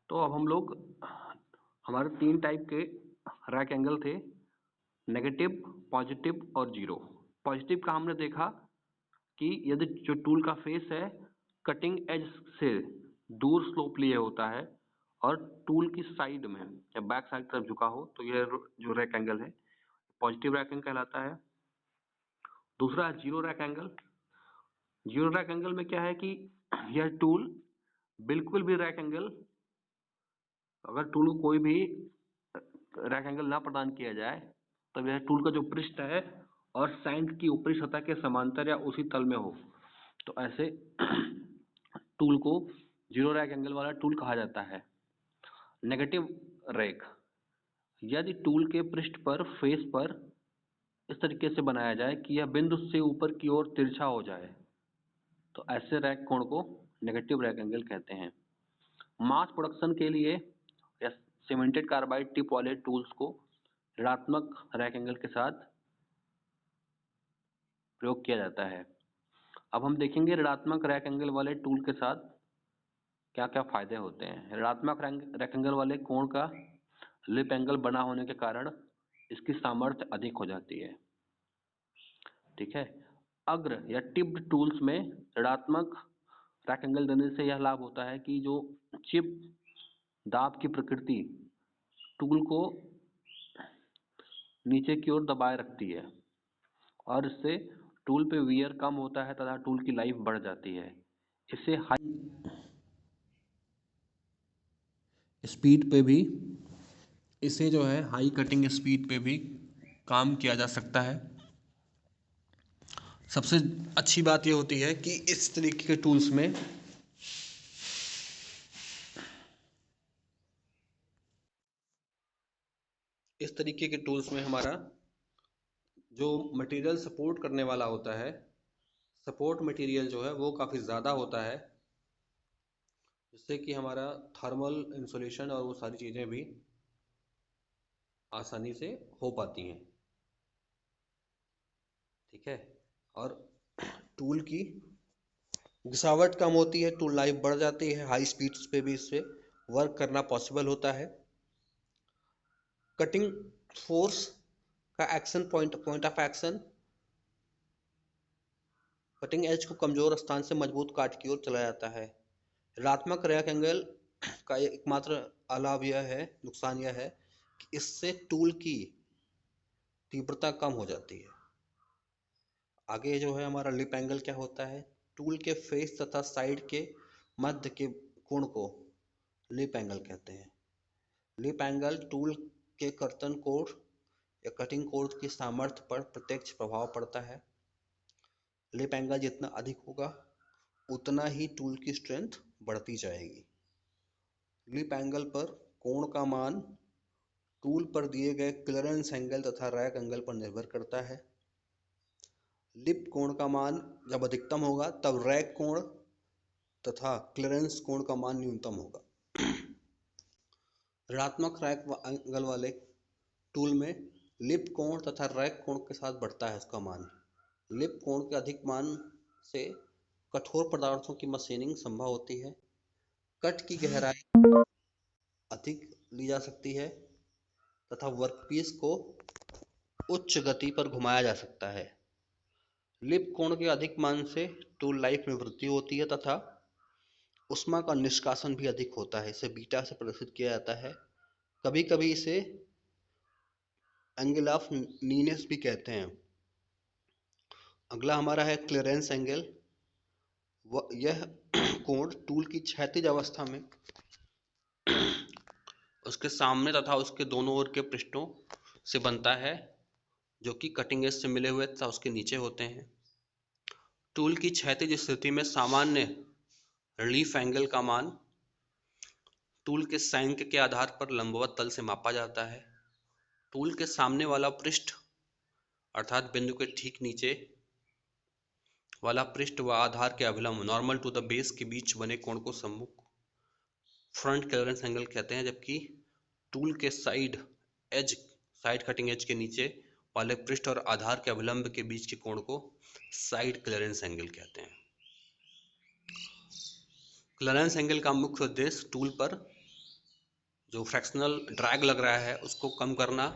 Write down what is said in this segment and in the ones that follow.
तो अब हम लोग हमारे 3 टाइप के रैक एंगल थे, नेगेटिव, पॉजिटिव और जीरो। पॉजिटिव का हमने देखा कि यदि जो टूल का फेस है कटिंग एज से दूर स्लोप लिए होता है और टूल की साइड में या बैक साइड तरफ झुका हो तो यह जो रैक एंगल है पॉजिटिव रैक एंगल कहलाता है। दूसरा है zero rack angle. Zero rack angle में क्या है कि यह टूल बिल्कुल भी रैक एंगल, अगर टूल को कोई भी रैक एंगल ना प्रदान किया जाए तब यह टूल का जो पृष्ठ है और सैंक की ऊपरी सतह के समांतर या उसी तल में हो, तो ऐसे टूल को जीरो रैक एंगल वाला टूल कहा जाता है। नेगेटिव रैक, यदि टूल के पृष्ठ पर फेस पर इस तरीके से बनाया जाए कि यह बिंदु से ऊपर की ओर तिरछा हो जाए, तो ऐसे रैक कोण को नेगेटिव रैक एंगल कहते हैं। मास प्रोडक्शन के लिए या सीमेंटेड कार्बाइड टिप वाले टूल्स को ऋणात्मक रैक एंगल के साथ प्रयोग किया जाता है। अब हम देखेंगे ऋणात्मक रैक एंगल वाले टूल के साथ क्या क्या फायदे होते हैं। ऋणात्मक रैक एंगल वाले कोण का लिप एंगल बना होने के कारण इसकी सामर्थ्य अधिक हो जाती है। ठीक है, अग्र या टिप्ड टूल्स में ऋणात्मक रैक एंगल देने से यह लाभ होता है कि जो चिप दाब की प्रकृति टूल को नीचे की ओर दबाए रखती है और इससे टूल पे वियर कम होता है तथा टूल की लाइफ बढ़ जाती है। इससे हाई स्पीड पे भी इसे जो है हाई कटिंग स्पीड पे भी काम किया जा सकता है। सबसे अच्छी बात ये होती है कि इस तरीके के टूल्स में हमारा जो मटेरियल सपोर्ट करने वाला होता है, सपोर्ट मटेरियल जो है वो काफ़ी ज़्यादा होता है, जिससे कि हमारा थर्मल इंसुलेशन और वो सारी चीज़ें भी आसानी से हो पाती हैं। ठीक है, और टूल की घिसावट कम होती है, टूल लाइफ बढ़ जाती है, हाई स्पीड्स पे भी इससे वर्क करना पॉसिबल होता है। कटिंग फोर्स का action point of action cutting edge को कमजोर स्थान से मजबूत काट की ओर चला जाता है। ऋणात्मक रैक एंगल का एकमात्र अलाभ यह है, नुकसान यह है कि इससे टूल की तीव्रता कम हो जाती है। आगे जो है हमारा लिप एंगल क्या होता है, टूल के फेस तथा साइड के मध्य के कोण को लिप एंगल कहते हैं। लिप एंगल टूल के कर्तन कोण या कटिंग कोण की सामर्थ्य पर प्रत्यक्ष प्रभाव पड़ता है। लिप एंगल जितना अधिक होगा उतना ही टूल की स्ट्रेंथ बढ़ती जाएगी। लिप एंगल पर कोण का मान टूल पर दिए गए क्लीयरेंस एंगल तथा रैक एंगल पर निर्भर करता है। लिप कोण का मान जब अधिकतम होगा तब रैक कोण तथा क्लीयरेंस कोण का मान न्यूनतम होगा। ऋणात्मक रैक एंगल वाले टूल में लिप कोण तथा रैक कोण के साथ बढ़ता है इसका मान। लिप कोण के अधिक मान से कठोर पदार्थों की मशीनिंग संभव होती है, कट की गहराई अधिक ली जा सकती है तथा वर्कपीस को उच्च गति पर घुमाया जा सकता है। लिप कोण के अधिक मान से टूल लाइफ में वृद्धि होती है तथा उष्मा का निष्कासन भी अधिक होता है। इसे बीटा से प्रदर्शित किया जाता है, कभी कभी इसे एंगल ऑफ नीनेस भी कहते हैं। अगला हमारा है क्लीयरेंस एंगल। यह कोण टूल की क्षैतिज अवस्था में उसके सामने तथा उसके दोनों ओर के पृष्ठों से बनता है, जो कि कटिंग एज से मिले हुए तथा उसके नीचे होते हैं। टूल की क्षैतिज स्थिति में सामान्य रिलीफ एंगल का मान टूल के सैंक के आधार पर लंबवत तल से मापा जाता है। टूल के सामने वाला पृष्ठ अर्थात बिंदु के ठीक नीचे वाला पृष्ठ व आधार के अभिलंब नॉर्मल टू द बेस के बीच बने कोण को सम्मुख फ्रंट क्लीयरेंस एंगल कहते हैं, जबकि टूल के साइड कटिंग एज के नीचे वाले पृष्ठ और आधार के अभिलंब के बीच के कोण को साइड क्लीयरेंस एंगल कहते हैं। क्लीयरेंस एंगल का मुख्य उद्देश्य टूल पर जो फ्रैक्शनल ड्रैग लग रहा है उसको कम करना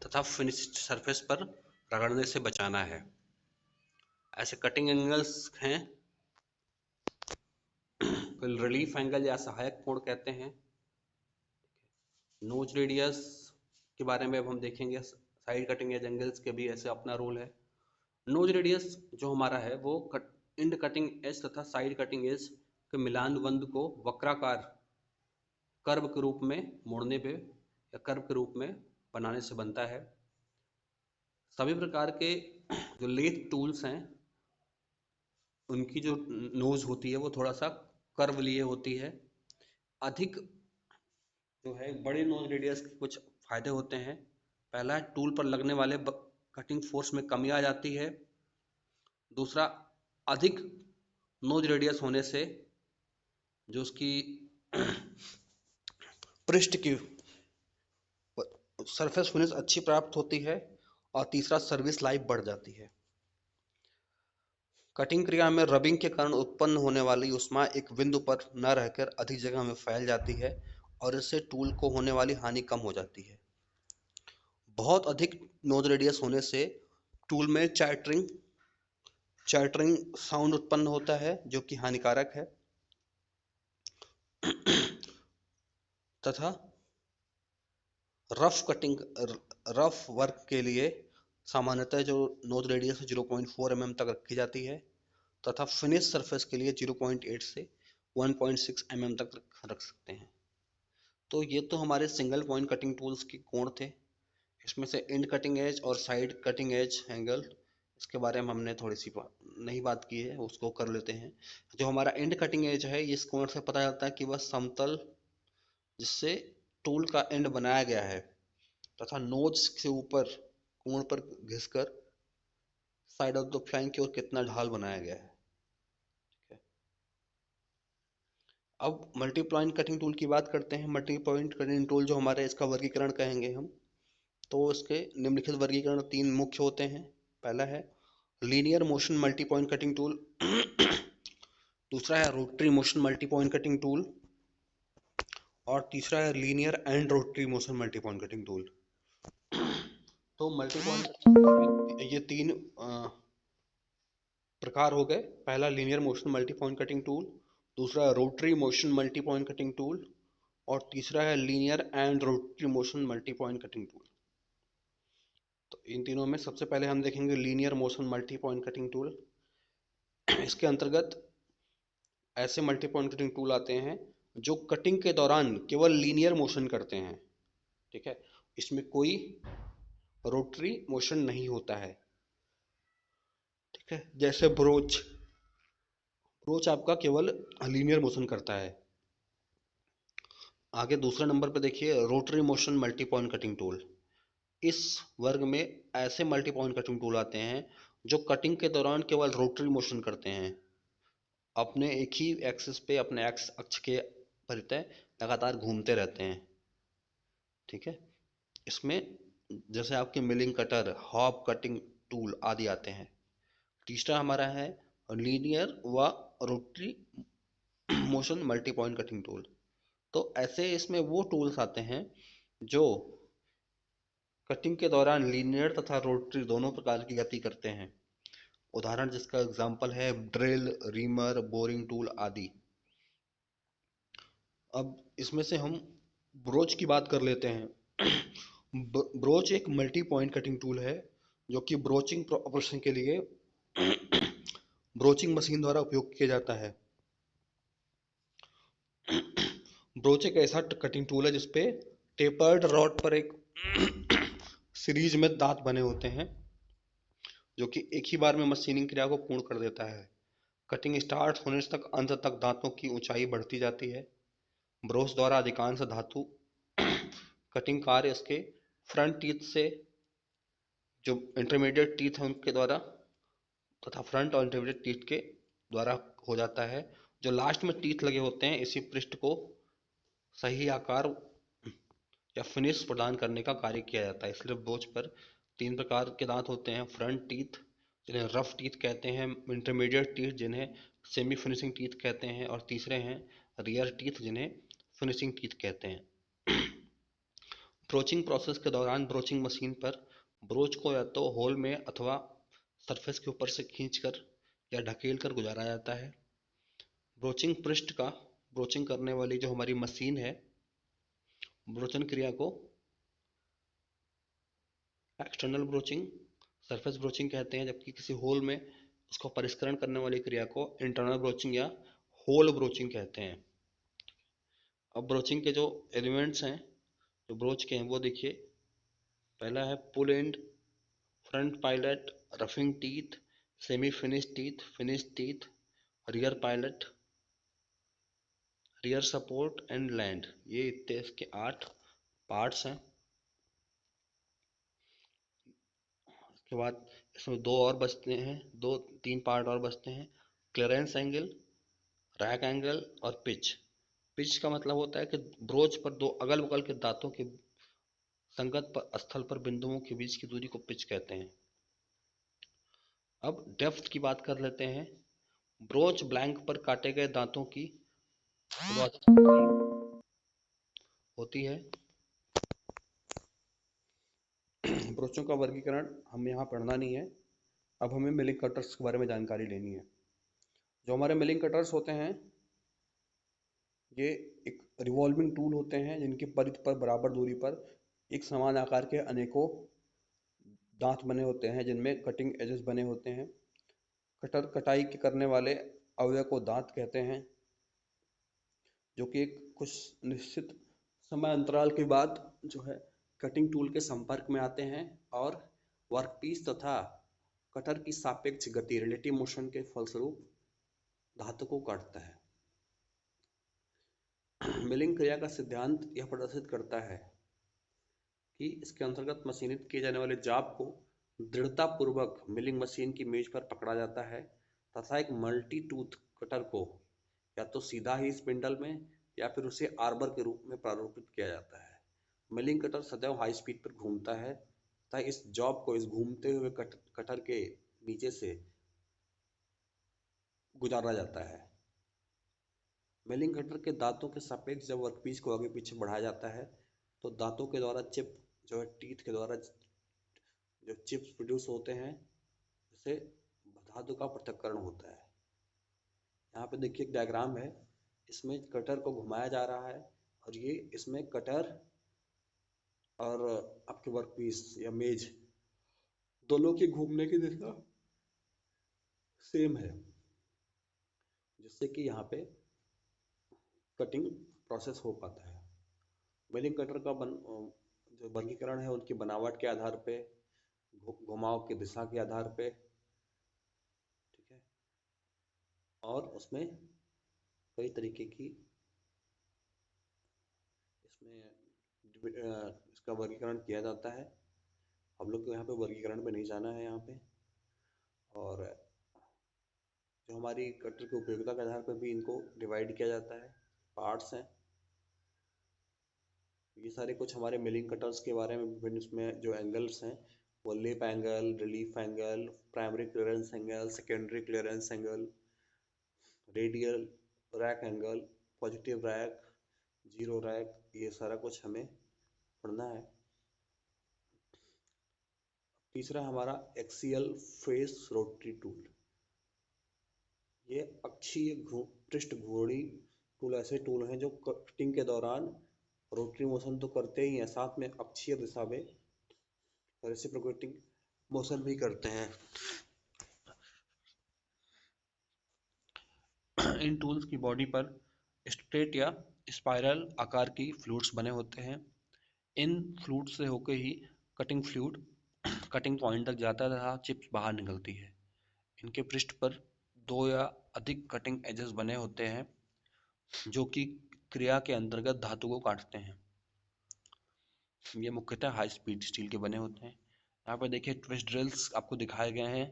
तथा फिनिश्ड सरफेस पर रगड़ने से बचाना है। ऐसे कटिंग एंगल्स हैं, रिलीफ एंगल या सहायक कोण कहते हैं। नोज रेडियस के बारे में अब हम देखेंगे। साइड कटिंग एज एंगल्स के भी ऐसे अपना रोल है। नोज रेडियस जो हमारा है वो इंड कटिंग एज तथा साइड कटिंग एज के मिलान बंद को वक्राकार कर्व के रूप में मोड़ने पे या कर्व के रूप में बनाने से बनता है। सभी प्रकार के जो लेथ टूल्स हैं उनकी जो नोज होती है वो थोड़ा सा कर्व लिए होती है। अधिक जो है बड़े नोज रेडियस के कुछ फायदे होते हैं। पहला, टूल पर लगने वाले कटिंग फोर्स में कमी आ जाती है। दूसरा, अधिक नोज रेडियस होने से जो उसकी पृष्ठ की सरफेस फिनिश अच्छी प्राप्त होती है। और तीसरा, सर्विस लाइफ बढ़ जाती है। कटिंग क्रिया में रबिंग के कारण उत्पन्न होने वाली ऊष्मा एक बिंदु पर न रहकर अधिक जगह में फैल जाती है और इससे टूल को होने वाली हानि कम हो जाती है। बहुत अधिक नोज रेडियस होने से टूल में चैटरिंग साउंड उत्पन्न होता है जो कि हानिकारक है तथा रफ वर्क के लिए सामान्यतः जो नोज रेडियस 0.4 mm तक रखी जाती है तथा फिनिश सरफेस के लिए 0.8 से 1.6 mm तक रख सकते हैं। तो ये तो हमारे सिंगल पॉइंट कटिंग टूल्स के कोण थे। इसमें से इंड कटिंग एज और साइड कटिंग एज एंगल, इसके बारे में हमने थोड़ी सी नहीं बात की है, उसको कर लेते हैं। जो हमारा इंड कटिंग एज है, इस कोण से पता चलता है कि वह समतल जिससे टूल का एंड बनाया गया है तथा नोज से ऊपर कोण पर घिसकर साइड ऑफ द फ्लैंक की ओर कितना ढाल बनाया गया है। अब मल्टी पॉइंट कटिंग टूल की बात करते हैं। मल्टी पॉइंट कटिंग टूल जो हमारे, इसका वर्गीकरण कहेंगे हम, तो इसके निम्नलिखित वर्गीकरण 3 मुख्य होते हैं। पहला है linear motion multi point cutting tool, दूसरा है rotary motion multi point cutting tool और तीसरा है linear and rotary motion multi point cutting tool. तो मल्टी पॉइंट ये 3 प्रकार हो गए। पहला linear motion multi point cutting tool, दूसरा rotary motion multi point cutting tool और तीसरा है linear and rotary motion multi point cutting tool. तो इन तीनों में सबसे पहले हम देखेंगे linear motion multi point cutting tool. इसके अंतर्गत ऐसे मल्टी पॉइंट कटिंग टूल आते हैं जो कटिंग के दौरान केवल लीनियर मोशन करते हैं। ठीक है, इसमें कोई रोटरी मोशन नहीं होता है। ठीक है, जैसे ब्रोच आपका केवल लीनियर मोशन करता है। आगे दूसरे नंबर पे देखिए rotary motion multi point cutting tool. इस वर्ग में ऐसे मल्टी पॉइंट कटिंग टूल आते हैं जो कटिंग के दौरान केवल रोटरी मोशन करते हैं, अपने एक ही एक्सिस पे, अपने एक्स अक्ष के परितः लगातार घूमते रहते हैं। ठीक है, इसमें जैसे आपके milling cutter, hop cutting tool आदि आते हैं। तीसरा हमारा है लीनियर व rotary motion multi point cutting tool. तो ऐसे इसमें वो टूल्स आते हैं जो कटिंग के दौरान लीनियर तथा रोटरी दोनों प्रकार की गति करते हैं। उदाहरण जिसका एग्जांपल है ड्रिल, रीमर, बोरिंग टूल आदि। अब इसमें से हम ब्रोच की बात कर लेते हैं। ब्रोच एक मल्टी पॉइंट कटिंग टूल है जो कि ब्रोचिंग ऑपरेशन के लिए ब्रोचिंग मशीन द्वारा उपयोग किया जाता है। ब्रोच एक ऐसा कटिंग टूल है जिसपे टेपर्ड रॉड पर एक सीरीज में दांत बने होते हैं जो कि एक ही बार में मशीनिंग क्रिया को पूर्ण कर देता है। कटिंग स्टार्ट होने तक अंत तक दांतों की ऊंचाई बढ़ती जाती है। ब्रोच द्वारा अधिकांश धातु कटिंग कार्य इसके फ्रंट टीथ से, जो इंटरमीडिएट टीथ है उनके द्वारा तथा फ्रंट और इंटरमीडिएट टीथ के द्वारा हो जाता है। जो लास्ट में टीथ लगे होते हैं इसी पृष्ठ को सही आकार या फिनिश प्रदान करने का कार्य किया जाता है। इसलिए ब्रोच पर 3 प्रकार के दांत होते हैं। फ्रंट टीथ जिन्हें रफ टीथ कहते हैं, इंटरमीडिएट टीथ जिन्हें सेमी फिनिशिंग टीथ कहते हैं और तीसरे हैं रियर टीथ जिन्हें फिनिशिंग टीथ कहते हैं। ब्रोचिंग प्रोसेस के दौरान ब्रोचिंग मशीन पर ब्रोच को या तो होल में अथवा सरफेस के ऊपर से खींचकर या ढकेल कर गुजारा जाता है। ब्रोचिंग पृष्ठ का ब्रोचिंग करने वाली जो हमारी मशीन है, ब्रोचन क्रिया को एक्सटर्नल ब्रोचिंग, सरफेस ब्रोचिंग कहते हैं, जबकि किसी होल में उसको परिष्करण करने वाली क्रिया को इंटरनल ब्रोचिंग या होल ब्रोचिंग कहते हैं। अब ब्रोचिंग के जो एलिमेंट्स हैं जो ब्रोच के हैं वो देखिए। पहला है pull end, front pilot, roughing teeth, semi finish teeth, rear pilot, rear support and land. ये इतने इसके 8 पार्ट्स हैं। उसके बाद इसमें दो और बचते हैं, 2-3 पार्ट और बचते हैं, क्लियरेंस एंगल, रैक एंगल और पिच। पिच का मतलब होता है कि ब्रोच पर दो अगल बगल के दांतों के संगत पर स्थल पर बिंदुओं के बीच की दूरी को पिच कहते हैं। अब डेप्थ की बात कर लेते हैं। ब्रोच ब्लैंक पर काटे गए दांतों की होती है। ब्रोचों का वर्गीकरण हम यहाँ पढ़ना नहीं है। अब हमें मिलिंग कटर्स के बारे में जानकारी लेनी है। जो हमारे मिलिंग कटर्स होते हैं ये एक रिवॉल्विंग टूल होते हैं जिनकी परिधि पर बराबर दूरी पर एक समान आकार के अनेकों दांत बने होते हैं जिनमें कटिंग एजेस बने होते हैं। कटर कटाई के करने वाले अवयव को दांत कहते हैं, जो कि एक कुछ निश्चित समय अंतराल के बाद जो है कटिंग टूल के संपर्क में आते हैं और वर्कपीस तथा कटर की सापेक्ष गति रिलेटिव मोशन के फलस्वरूप धातु को काटता है। मिलिंग क्रिया का सिद्धांत यह प्रदर्शित करता है कि इसके अंतर्गत मशीनित किए जाने वाले जाप को दृढ़तापूर्वक मिलिंग मशीन की मेज पर पकड़ा जाता है तथा एक मल्टी टूथ कटर को या तो सीधा ही स्पिंडल में या फिर उसे आर्बर के रूप में प्रारूपित किया जाता है। मिलिंग कटर सदैव हाई स्पीड पर घूमता है तथा इस जॉब को इस घूमते हुए कटर के नीचे से गुजारा जाता है। मिलिंग कटर के दांतों के सापेक्ष जब वर्कपीस को आगे पीछे बढ़ाया जाता है तो दांतों के द्वारा चिप जो है टीथ के द्वारा जो चिप्स प्रोड्यूस होते हैं जिससे धातु का पृथक्करण होता है। यहाँ पे देखिए एक डायग्राम है, इसमें कटर को घुमाया जा रहा है और ये इसमें कटर और आपके वर्कपीस या मेज दोनों की घूमने की दिशा सेम है, जिससे कि यहाँ पे कटिंग प्रोसेस हो पाता है। मिलिंग कटर का जो वर्गीकरण है उनकी बनावट के आधार पे, घुमाव की दिशा के आधार पे, ठीक है, और उसमें कई तरीके की इसमें इसका वर्गीकरण किया जाता है। हम लोग को यहाँ पे वर्गीकरण पे नहीं जाना है यहाँ पे। और जो हमारी कटर की उपयोगिता के आधार पर भी इनको डिवाइड किया जाता है, पार्ट्स हैं। ये सारे कुछ हमारे मिलिंग कटर्स के बारे में विभिन्न इसमें जो एंगल्स हैं वो lip angle, relief angle, primary clearance angle, secondary clearance angle, radial rack angle, positive rack, zero rack, ये सारा कुछ हमें पढ़ना है। तीसरा हमारा एक्सियल फेस रोटरी टूल। ये अक्षीय पृष्ठ घूर्णी टूल ऐसे टूल हैं जो कटिंग के दौरान रोटरी मोशन तो करते ही हैं, साथ में अक्षीय दिशा में रेसिप्रोकेटिंग मोशन भी करते हैं। इन टूल्स की बॉडी पर स्ट्रेट या स्पाइरल आकार की फ्लूइड्स बने होते हैं। इन फ्लूइड से होकर ही कटिंग फ्लूइड कटिंग पॉइंट तक जाता है तथा चिप्स बाहर निकलती है। इनके पृष्ठ पर 2 या अधिक कटिंग एजेस बने होते हैं जो कि क्रिया के अंतर्गत धातु को काटते हैं। ये मुख्यतः हाई स्पीड स्टील के बने होते हैं। यहाँ पर देखिए ट्विस्ट ड्रिल्स आपको दिखाए गए हैं,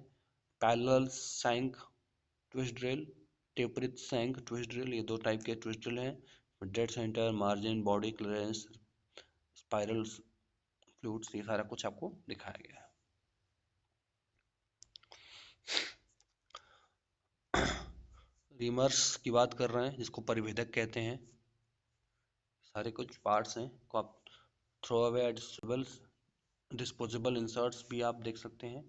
parallel shank twist drill, tapered shank twist drill. ये 2 टाइप के ट्विस्ट ड्रिल हैं। Dead centre, margin, body clearance, spiral flutes, ये सारा कुछ आपको दिखाया गया है। रीमर्स की बात कर रहे हैं जिसको परिभेदक कहते हैं। सारे कुछ पार्ट्स हैं को आप थ्रो अवे डिस्पोजेबल इंसर्ट्स भी आप देख सकते हैं।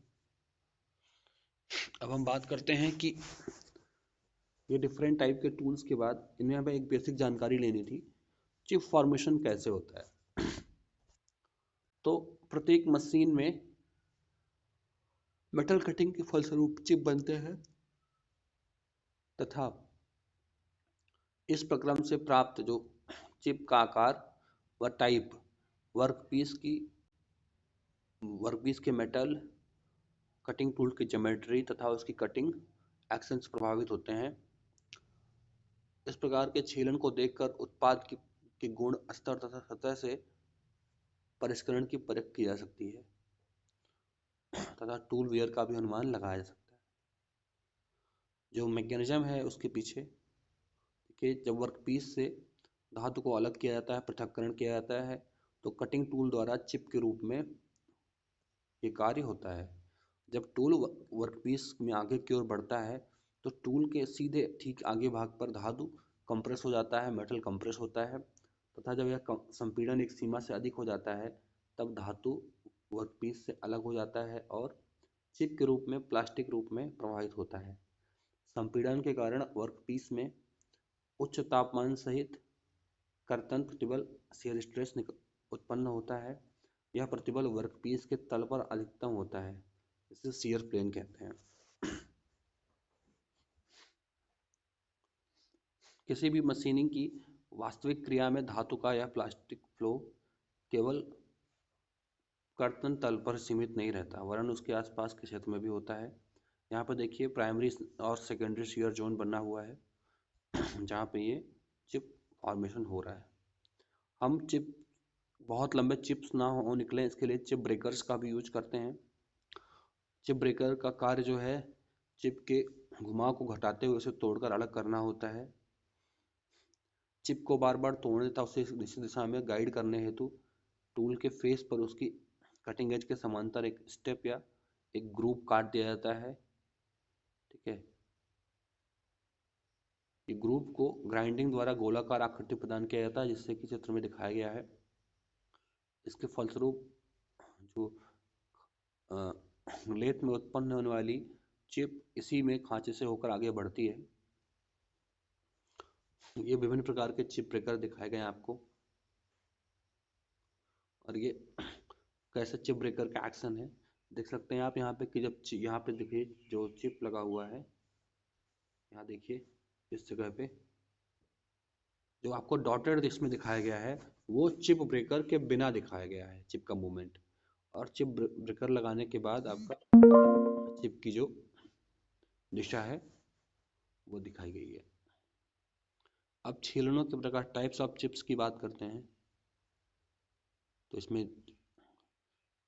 अब हम बात करते हैं कि ये डिफरेंट टाइप के टूल्स के बाद इनमें हमें एक बेसिक जानकारी लेनी थी, चिप फॉर्मेशन कैसे होता है। तो प्रत्येक मशीन में मेटल कटिंग के फलस्वरूप चिप बनते हैं तथा इस प्रक्रम से प्राप्त जो चिप का आकार व टाइप वर्कपीस के मेटल कटिंग टूल की ज्योमेट्री तथा उसकी कटिंग एक्शन से प्रभावित होते हैं। इस प्रकार के छीलन को देखकर उत्पाद की गुण स्तर तथा सतह से परिष्करण की परख की जा सकती है तथा टूल वियर का भी अनुमान लगाया जा सकता है। जो मैकेनिज्म है उसके पीछे कि जब वर्कपीस से धातु को अलग किया जाता है, पृथक्करण किया जाता है, तो कटिंग टूल द्वारा चिप के रूप में ये कार्य होता है। जब टूल वर्कपीस में आगे की ओर बढ़ता है तो टूल के सीधे ठीक आगे भाग पर धातु कंप्रेस हो जाता है, मेटल कंप्रेस होता है तथा जब यह संपीड़न एक सीमा से अधिक हो जाता है तब धातु वर्कपीस से अलग हो जाता है और चिप के रूप में प्लास्टिक रूप में प्रवाहित होता है। संपीड़न के कारण वर्कपीस में उच्च तापमान सहित कर्तन प्रतिबल शियर स्ट्रेस उत्पन्न होता है। यह प्रतिबल वर्कपीस के तल पर अधिकतम होता है, इसे शियर प्लेन कहते हैं। किसी भी मशीनिंग की वास्तविक क्रिया में धातु का यह प्लास्टिक फ्लो केवल कर्तन तल पर सीमित नहीं रहता वरन उसके आसपास के क्षेत्र में भी होता है। यहाँ पर देखिए प्राइमरी और सेकेंडरी शियर जोन बना हुआ है जहाँ पे ये चिप फॉर्मेशन हो रहा है। हम चिप बहुत लंबे चिप्स ना हो निकले इसके लिए चिप ब्रेकर्स का भी यूज करते हैं। चिप ब्रेकर का कार्य जो है चिप के घुमाव को घटाते हुए उसे तोड़कर अलग करना होता है। चिप को बार बार तोड़ने तथा उसे निश्चित दिशा में गाइड करने हेतु टूल के फेस पर उसकी कटिंग एज के समांतर एक स्टेप या एक ग्रुप काट दिया जाता है। ठीक है, ये ग्रुप को ग्राइंडिंग द्वारा गोलाकार आकृति प्रदान किया जाता है जिससे कि चित्र में दिखाया गया है। इसके फलस्वरूप जो लेथ में उत्पन्न होने वाली चिप इसी में खांचे से होकर आगे बढ़ती है। ये विभिन्न प्रकार के चिप ब्रेकर दिखाए गए हैं आपको और ये कैसे चिप ब्रेकर का एक्शन है देख सकते हैं आप यहाँ पे कि जब यहाँ पे देखिए जो चिप लगा हुआ है, यहाँ देखिए इस जगह पे जो आपको डॉटेड इसमें दिखाया गया है वो चिप ब्रेकर के बिना दिखाया गया है चिप का मूवमेंट, और चिप ब्रेकर लगाने के बाद आपका चिप की जो दिशा है वो दिखाई गई है। अब छीलनों के प्रकार टाइप्स ऑफ चिप्स की बात करते हैं तो इसमें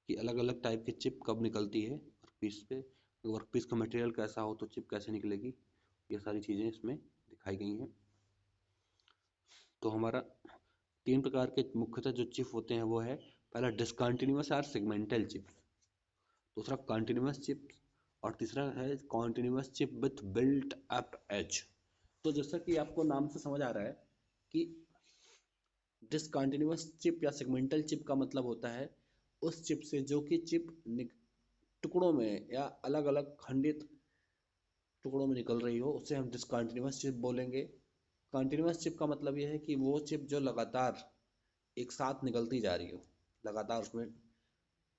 कि अलग अलग टाइप की चिप कब निकलती है वर्कपीस पे, वर्कपीस का मटेरियल कैसा हो तो चिप कैसे निकलेगी, ये सारी चीज़ें इसमें दिखाई गई हैं। तो हमारा 3 प्रकार के मुख्यतः जो चिप होते हैं वो है पहला डिसकंटिन्यूअस और सेगमेंटल चिप, दूसरा कंटिन्यूअस चिप और तीसरा है continuous chip with built up edge. तो जैसा कि आपको नाम से समझ आ रहा है कि डिसकंटिन्यूअस चिप या सेगमेंटल चिप का मतलब होता है उस चिप से जो कि चिप टुकड़ों में या अलग अलग खंडित टुकड़ों में निकल रही हो उसे हम डिसकंटिन्यूअस चिप बोलेंगे। कंटिन्यूअस चिप का मतलब यह है कि वो चिप जो लगातार एक साथ निकलती जा रही हो, लगातार उसमें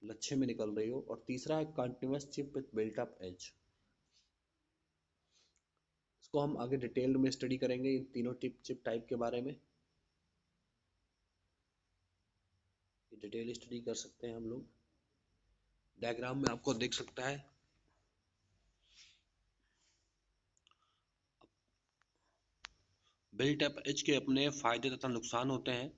लच्छे में निकल रही हो, और तीसरा है continuous chip with built up edge. इसको हम आगे डिटेल में स्टडी करेंगे इन तीनों चिप टाइप के बारे में, डिटेल स्टडी कर सकते हैं हम लोग। डायग्राम में आपको देख सकता है बिल्ट अप एज के अपने फायदे तथा नुकसान होते हैं।